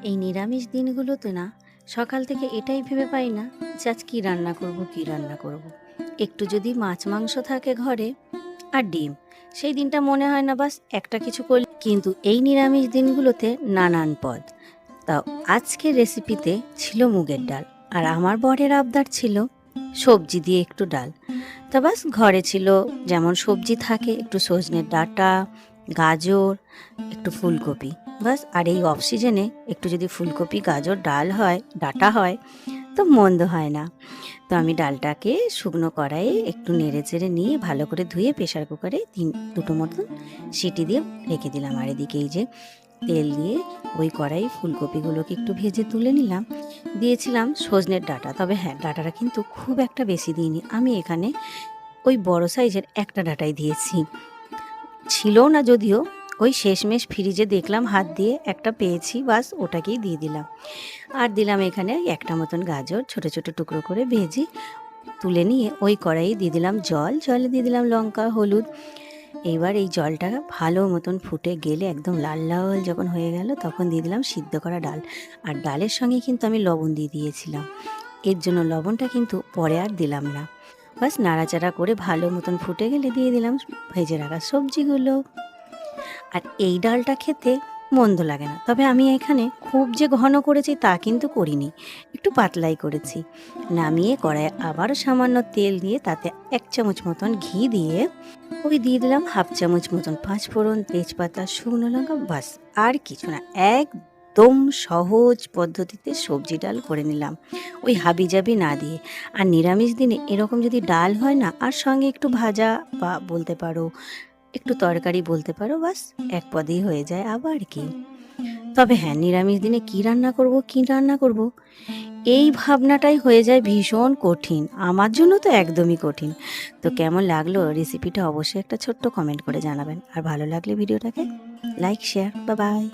এই নিরামিষ দিনগুলোতে না সকাল থেকে এটাই ভেবে পাই না যে আজ কী রান্না করব কী রান্না করব। একটু যদি মাছ মাংস থাকে ঘরে আর ডিম, সেই দিনটা মনে হয় না বাস একটা কিছু করলে। কিন্তু এই নিরামিষ দিনগুলোতে নানান পদ। তাও আজকের রেসিপিতে ছিল মুগের ডাল, আর আমার বরের আবদার ছিল সবজি দিয়ে একটু ডাল। তা বাস ঘরে ছিল যেমন সবজি থাকে, একটু সজনের ডাঁটা, গাজর, একটু ফুলকপি, বাস। আর এই অফ সিজনে একটু যদি ফুলকপি গাজর ডাল হয়, ডাঁটা হয়, তো মন্দ হয় না। তো আমি ডালটাকে শুকনো কড়াইয়ে একটু নেড়ে চেড়ে নিয়ে ভালো করে ধুয়ে প্রেশার কুকারে দুটো মতন সিটি দিয়ে রেখে দিলাম। আর এদিকে এই যে তেল দিয়ে ওই কড়াই ফুলকপিগুলোকে একটু ভেজে তুলে নিলাম। দিয়েছিলাম সজনের ডাঁটা, তবে হ্যাঁ, ডাঁটাটা কিন্তু খুব একটা বেশি দিইনি। আমি এখানে ওই বড় সাইজের একটা ডাঁটাই দিয়েছি, ছিল না যদিও। ওই শেষমেশ ফ্রিজে দেখলাম হাত দিয়ে একটা পেয়েছি, বাস ওটাকেই দিয়ে দিলাম। আর দিলাম এখানে একটা মতন গাজর ছোট ছোট টুকরো করে ভেজে তুলে নিয়ে ওই কড়াইয়ে দিয়ে দিলাম জল, জলে দিয়ে দিলাম লঙ্কা হলুদ। এইবার এই জলটা ভালো মতন ফুটে গেলে একদম লাল লাল যখন হয়ে গেল, তখন দিয়ে দিলাম সিদ্ধ করা ডাল। আর ডালের সঙ্গে কিন্তু আমি লবণ দিয়ে দিয়েছিলাম, এর জন্য লবণটা কিন্তু পরে আর দিলাম না। বাস নাড়াচাড়া করে ভালো মতন ফুটে গেলে দিয়ে দিলাম ভেজে রাখা সবজিগুলো। আর এই ডালটা খেতে মন্দ লাগে না, তবে আমি এখানে খুব যে ঘন করেছি তা কিন্তু করিনি, একটু পাতলাই করেছি। নামিয়ে কড়াইয়ে আবারও সামান্য তেল দিয়ে তাতে 1 চামচ মতন ঘি দিয়ে ওই দিয়ে দিলাম 1/2 চামচ মতন পাঁচফোড়ন, তেজপাতা, শুকনো লঙ্কা, বাস। আর কিছু না, একদম সহজ পদ্ধতিতে সবজি ডাল করে নিলাম, ওই হাবিজাবি না দিয়ে। আর নিরামিষ দিনে এরকম যদি ডাল হয় না, আর সঙ্গে একটু ভাজা বা বলতে পারো একটু তরকারি বলতে পারো, বাস এক পদেই হয়ে যায়। আবার কি, তবে হ্যাঁ, নিরামিষ দিনে কী রান্না করব কী রান্না করব এই ভাবনাটাই হয়ে যায় ভীষণ কঠিন, আমার জন্য তো একদমই কঠিন। তো কেমন লাগলো রেসিপিটা অবশ্যই একটা ছোট্ট কমেন্ট করে জানাবেন। আর ভালো লাগলে ভিডিওটাকে লাইক, শেয়ার, বাই বাই।